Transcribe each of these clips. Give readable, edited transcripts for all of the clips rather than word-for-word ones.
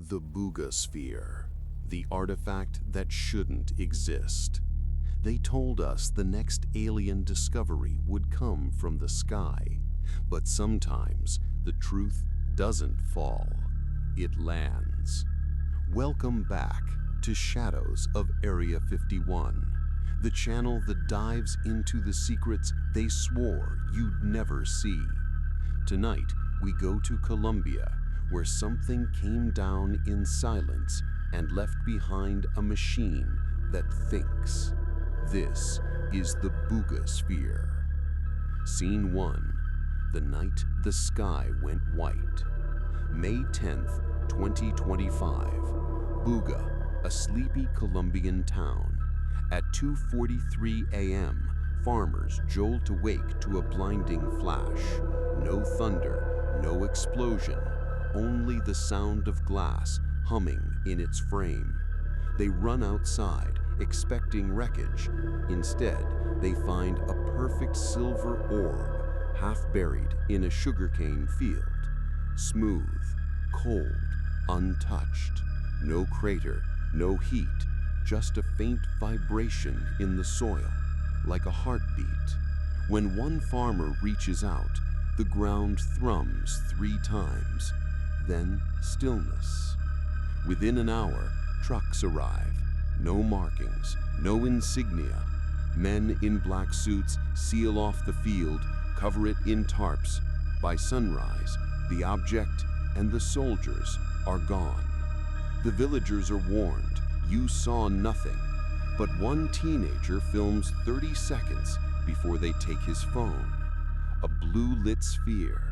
The Buga Sphere, the artifact that shouldn't exist. They told us the next alien discovery would come from the sky, but sometimes the truth doesn't fall, it lands. Welcome back to Shadows of Area 51, the channel that dives into the secrets they swore you'd never see. Tonight, we go to Colombia, where something came down in silence and left behind a machine that thinks. This is the Buga Sphere. Scene 1. The night the sky went white. May 10th, 2025. Buga, a sleepy Colombian town. At 2:43 a.m., farmers jolt awake to a blinding flash. No thunder, no explosion, only the sound of glass humming in its frame. They run outside, expecting wreckage. Instead, they find a perfect silver orb, half buried in a sugarcane field. Smooth, cold, untouched. No crater, no heat, just a faint vibration in the soil, like a heartbeat. When one farmer reaches out, the ground thrums 3 times, then stillness. Within an hour, trucks arrive. No markings, no insignia. Men in black suits seal off the field, cover it in tarps. By sunrise, the object and the soldiers are gone. The villagers are warned, you saw nothing. But one teenager films 30 seconds before they take his phone. A blue-lit sphere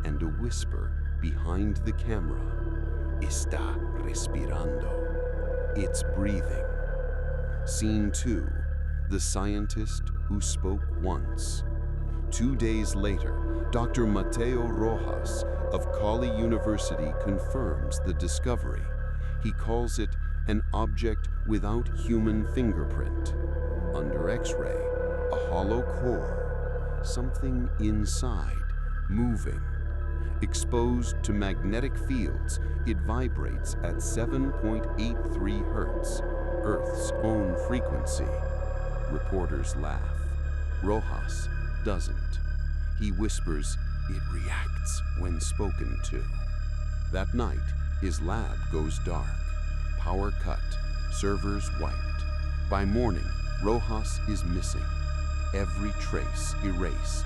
and a whisper behind the camera. Está respirando. It's breathing. Scene 2. The scientist who spoke once. 2 days later, Dr. Mateo Rojas of Cali University confirms the discovery. He calls it an object without human fingerprint. Under X-ray, a hollow core, something inside, moving. Exposed to magnetic fields, it vibrates at 7.83 hertz, Earth's own frequency. Reporters laugh. Rojas doesn't. He whispers, it reacts when spoken to. That night, his lab goes dark. Power cut, servers wiped. By morning, Rojas is missing. Every trace erased.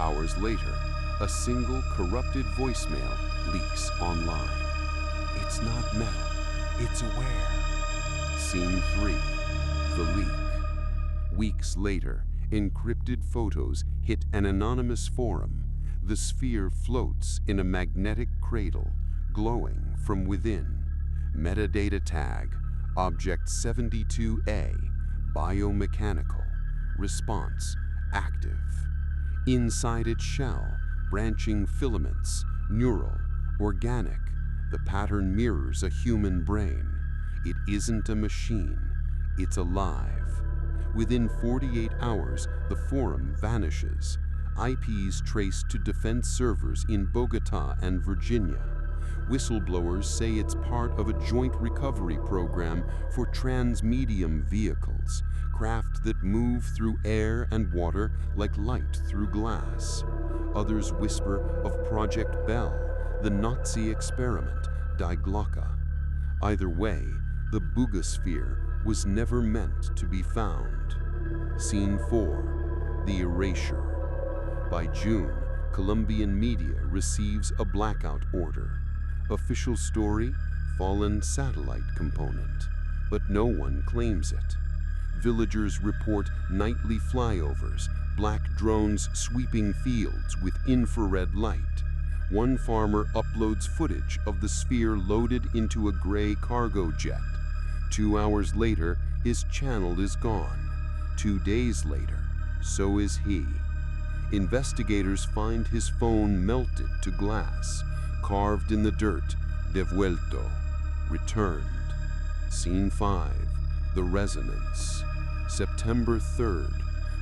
Hours later, a single corrupted voicemail leaks online. It's not metal, it's aware. Scene 3. The leak. Weeks later, encrypted photos hit an anonymous forum. The sphere floats in a magnetic cradle, glowing from within. Metadata tag, Object 72A, biomechanical. Response, active. Inside its shell, branching filaments, neural, organic. The pattern mirrors a human brain. It isn't a machine, it's alive. Within 48 hours, the forum vanishes. IPs traced to defense servers in Bogota and Virginia. Whistleblowers say it's part of a joint recovery program for transmedium vehicles, craft that move through air and water like light through glass. Others whisper of Project Bell, the Nazi experiment, Die Glocke. Either way, the Buga Sphere was never meant to be found. Scene 4. The erasure. By June, Colombian media receives a blackout order. Official story, fallen satellite component. But no one claims it. Villagers report nightly flyovers, black drones sweeping fields with infrared light. One farmer uploads footage of the sphere loaded into a gray cargo jet. 2 hours later, his channel is gone. 2 days later, so is he. Investigators find his phone melted to glass, carved in the dirt, devuelto, returned. Scene 5, the resonance. September 3rd,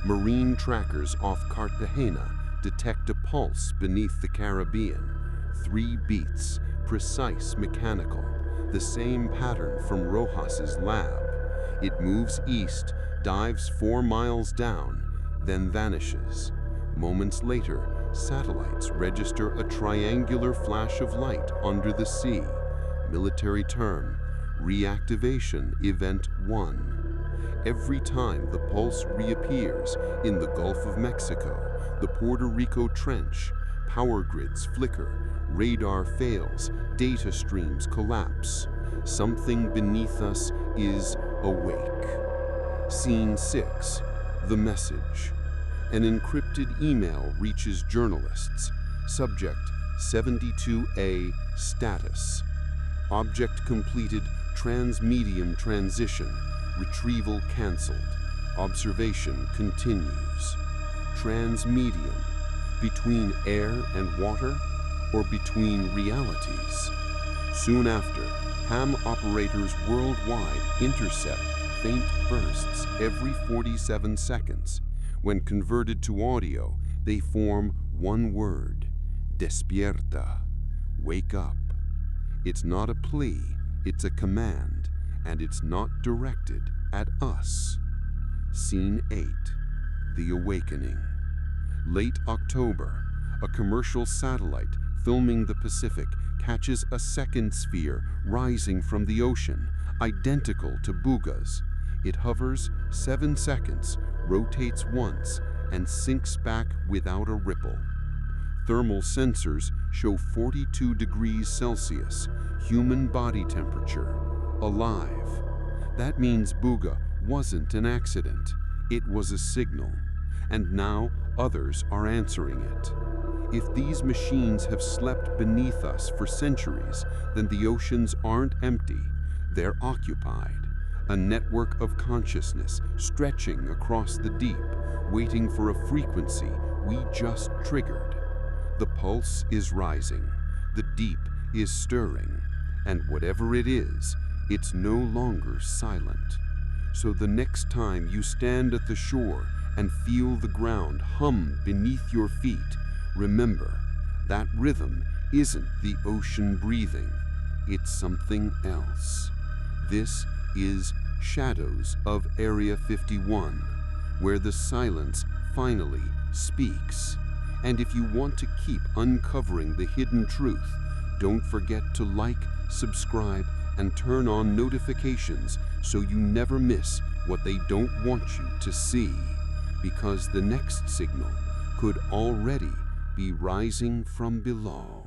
marine trackers off Cartagena detect a pulse beneath the Caribbean. 3 beats, precise, mechanical. the same pattern from Rojas's lab. It moves east, dives 4 miles down, then vanishes. Moments later, satellites register a triangular flash of light under the sea. Military term, Reactivation Event 1. Every time the pulse reappears in the Gulf of Mexico, the Puerto Rico Trench, power grids flicker, radar fails, data streams collapse. Something beneath us is awake. Scene 6. The message. An encrypted email reaches journalists. Subject 72A status. Object completed transmedium transition. Retrieval cancelled. Observation continues. Transmedium. Between air and water, or between realities? Soon after, ham operators worldwide intercept faint bursts every 47 seconds. When converted to audio, they form one word: Despierta. Wake up. It's not a plea, it's a command, and it's not directed at us. Scene 8. The Awakening. Late October, a commercial satellite filming the Pacific catches a second sphere rising from the ocean, identical to Buga's. It hovers 7 seconds, rotates once, and sinks back without a ripple. Thermal sensors show 42 degrees Celsius, human body temperature, alive. That means Buga wasn't an accident. It was a signal. And now others are answering it. If these machines have slept beneath us for centuries, then the oceans aren't empty, they're occupied. A network of consciousness stretching across the deep, waiting for a frequency we just triggered. The pulse is rising, the deep is stirring, and whatever it is, it's no longer silent. So the next time you stand at the shore and feel the ground hum beneath your feet, remember, that rhythm isn't the ocean breathing, it's something else. This is Shadows of Area 51, where the silence finally speaks. And if you want to keep uncovering the hidden truth, don't forget to like, subscribe, and turn on notifications so you never miss what they don't want you to see, because the next signal could already be rising from below.